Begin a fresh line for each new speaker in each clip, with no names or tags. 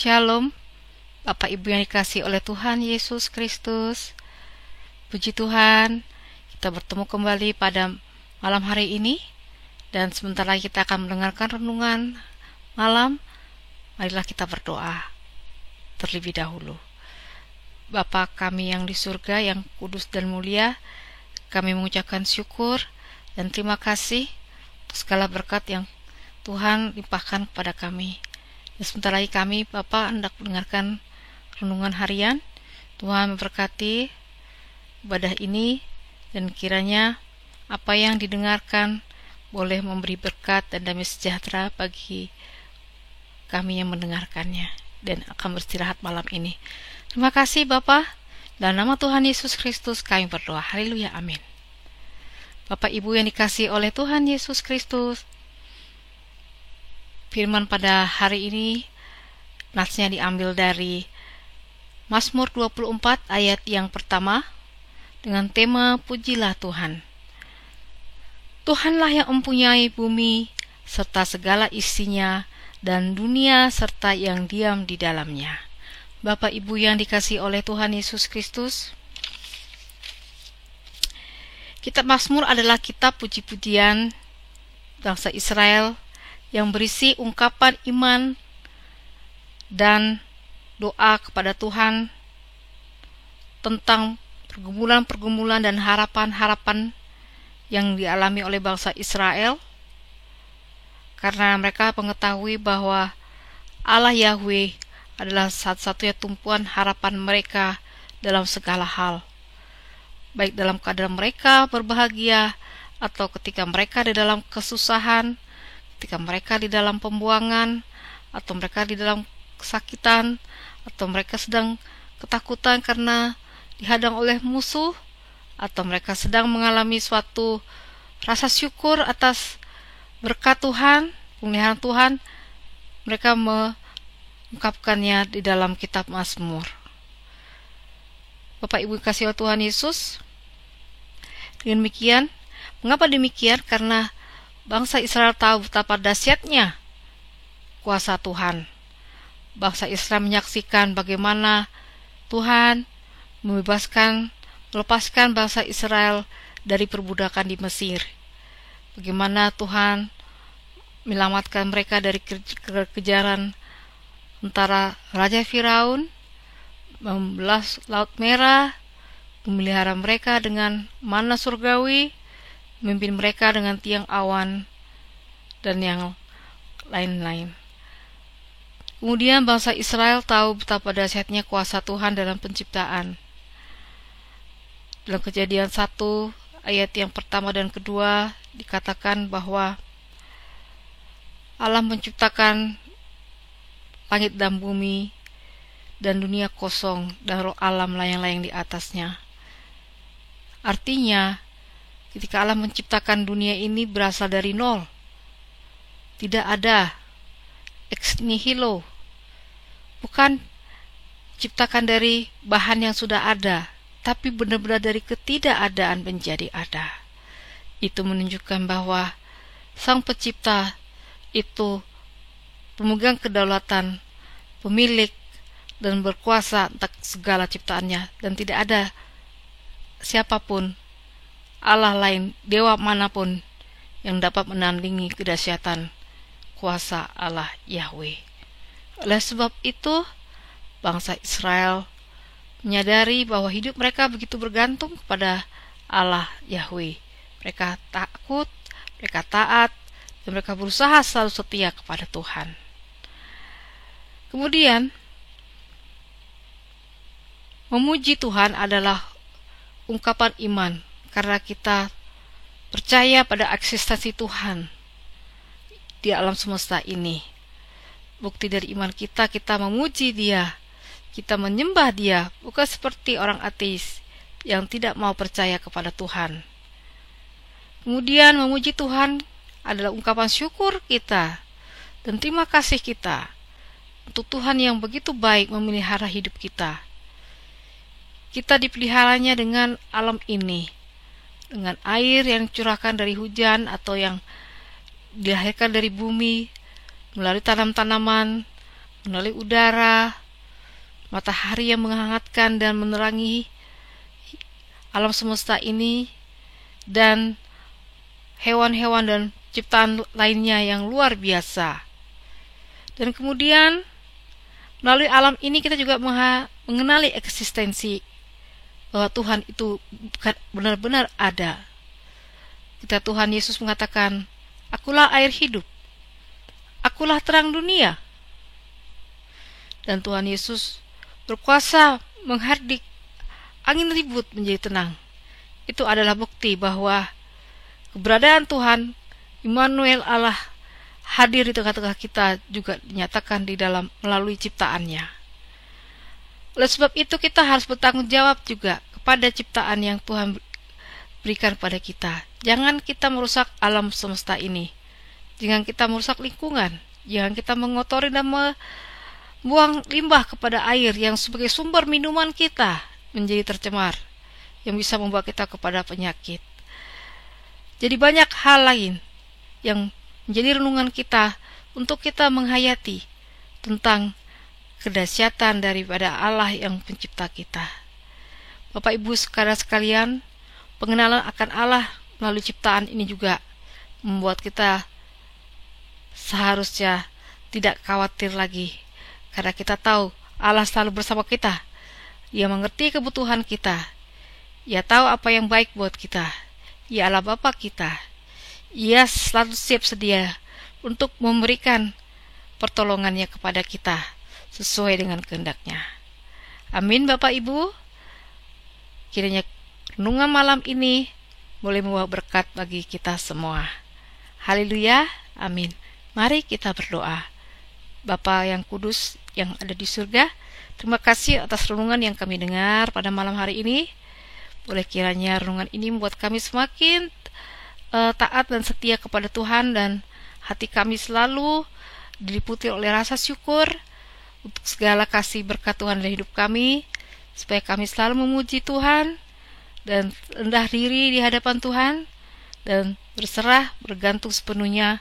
Shalom, Bapak Ibu yang dikasihi oleh Tuhan Yesus Kristus. Puji Tuhan, kita bertemu kembali pada malam hari ini. Dan sebentar lagi kita akan mendengarkan renungan malam. Marilah kita berdoa terlebih dahulu. Bapa kami yang di surga, yang kudus dan mulia, kami mengucapkan syukur dan terima kasih untuk segala berkat yang Tuhan limpahkan kepada kami. Dan sebentar lagi kami, Bapak, hendak mendengarkan renungan harian. Tuhan memberkati ibadah ini, dan kiranya apa yang didengarkan boleh memberi berkat dan damai sejahtera bagi kami yang mendengarkannya dan akan beristirahat malam ini. Terima kasih Bapa, dalam nama Tuhan Yesus Kristus kami berdoa. Haleluya, amin. Bapak Ibu yang dikasihi oleh Tuhan Yesus Kristus, firman pada hari ini natsnya diambil dari Mazmur 24 ayat yang pertama dengan tema Pujilah Tuhan. Tuhanlah yang mempunyai bumi serta segala isinya dan dunia serta yang diam di dalamnya. Bapak Ibu yang dikasihi oleh Tuhan Yesus Kristus, kitab Mazmur adalah kitab puji-pujian bangsa Israel yang berisi ungkapan iman dan doa kepada Tuhan tentang pergumulan-pergumulan dan harapan-harapan yang dialami oleh bangsa Israel, karena mereka mengetahui bahwa Allah Yahweh adalah satu-satunya tumpuan harapan mereka dalam segala hal, baik dalam keadaan mereka berbahagia atau ketika mereka di dalam kesusahan, ketika mereka di dalam pembuangan, atau mereka di dalam kesakitan, atau mereka sedang ketakutan karena dihadang oleh musuh, atau mereka sedang mengalami suatu rasa syukur atas berkat Tuhan, pemeliharaan Tuhan, mereka mengungkapkannya di dalam kitab Mazmur. Bapak Ibu kasih Tuhan Yesus, dengan demikian, mengapa demikian? Karena bangsa Israel tahu betapa dahsyatnya kuasa Tuhan. Bangsa Israel menyaksikan bagaimana Tuhan melepaskan bangsa Israel dari perbudakan di Mesir. Bagaimana Tuhan menyelamatkan mereka dari kejaran antara Raja Firaun, membelah Laut Merah, memelihara mereka dengan manna surgawi, memimpin mereka dengan tiang awan, dan yang lain-lain. Kemudian bangsa Israel tahu betapa dahsyatnya kuasa Tuhan dalam penciptaan. Dalam Kejadian 1 ayat yang pertama dan kedua dikatakan bahwa Allah menciptakan langit dan bumi dan dunia kosong dan roh alam layang-layang di atasnya. Artinya, ketika Allah menciptakan dunia ini berasal dari nol. Tidak ada ex nihilo. Bukan ciptakan dari bahan yang sudah ada, tapi benar-benar dari ketidakadaan menjadi ada. Itu menunjukkan bahwa Sang Pencipta itu pemegang kedaulatan, pemilik dan berkuasa atas segala ciptaannya, dan tidak ada siapapun, Allah lain, dewa manapun yang dapat menandingi kedahsyatan kuasa Allah Yahweh. Oleh sebab itu, bangsa Israel menyadari bahwa hidup mereka begitu bergantung kepada Allah Yahweh. Mereka takut, mereka taat, dan mereka berusaha selalu setia kepada Tuhan. Kemudian, memuji Tuhan adalah ungkapan iman, karena kita percaya pada eksistensi Tuhan di alam semesta ini. Bukti dari iman kita, kita memuji Dia, kita menyembah Dia, bukan seperti orang ateis yang tidak mau percaya kepada Tuhan. Kemudian memuji Tuhan adalah ungkapan syukur kita dan terima kasih kita untuk Tuhan yang begitu baik memelihara hidup kita. Kita dipeliharanya dengan alam ini, dengan air yang dicurahkan dari hujan atau yang dilahirkan dari bumi, melalui tanam-tanaman, melalui udara, matahari yang menghangatkan dan menerangi alam semesta ini, dan hewan-hewan dan ciptaan lainnya yang luar biasa. Dan kemudian melalui alam ini kita juga mengenali eksistensi bahwa Tuhan itu benar-benar ada. Kita Tuhan Yesus mengatakan, "Akulah air hidup, akulah terang dunia." Dan Tuhan Yesus berkuasa menghardik angin ribut menjadi tenang. Itu adalah bukti bahwa keberadaan Tuhan Immanuel, Allah, hadir di tengah-tengah kita juga dinyatakan di dalam melalui ciptaannya. Oleh sebab itu kita harus bertanggung jawab juga kepada ciptaan yang Tuhan berikan pada kita. Jangan kita merusak alam semesta ini. Jangan kita merusak lingkungan. Jangan kita mengotori dan membuang limbah kepada air yang sebagai sumber minuman kita menjadi tercemar, yang bisa membawa kita kepada penyakit. Jadi banyak hal lain yang menjadi renungan kita untuk kita menghayati tentang kedahsyatan daripada Allah yang pencipta kita. Bapak Ibu saudara sekalian, pengenalan akan Allah melalui ciptaan ini juga membuat kita seharusnya tidak khawatir lagi, karena kita tahu Allah selalu bersama kita. Dia mengerti kebutuhan kita. Ia tahu apa yang baik buat kita. Ia adalah Bapa kita. Ia selalu siap sedia untuk memberikan pertolongannya kepada kita sesuai dengan kehendak-Nya. Amin Bapak Ibu. Kiranya renungan malam ini boleh membawa berkat bagi kita semua. Haleluya. Amin. Mari kita berdoa. Bapa yang kudus yang ada di surga, terima kasih atas renungan yang kami dengar pada malam hari ini. Boleh kiranya renungan ini membuat kami semakin taat dan setia kepada Tuhan, dan hati kami selalu diliputi oleh rasa syukur untuk segala kasih berkat Tuhan dalam hidup kami, supaya kami selalu memuji Tuhan dan rendah diri di hadapan Tuhan, dan berserah, bergantung sepenuhnya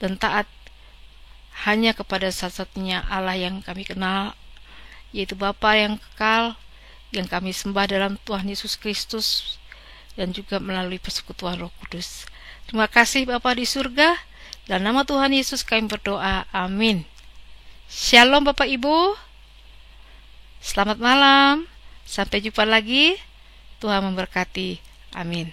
dan taat hanya kepada satu-satunya Allah yang kami kenal, yaitu Bapa yang kekal, yang kami sembah dalam Tuhan Yesus Kristus, dan juga melalui persekutuan Roh Kudus. Terima kasih Bapa di surga, dalam nama Tuhan Yesus kami berdoa, amin. Shalom Bapak Ibu, selamat malam, sampai jumpa lagi, Tuhan memberkati, amin.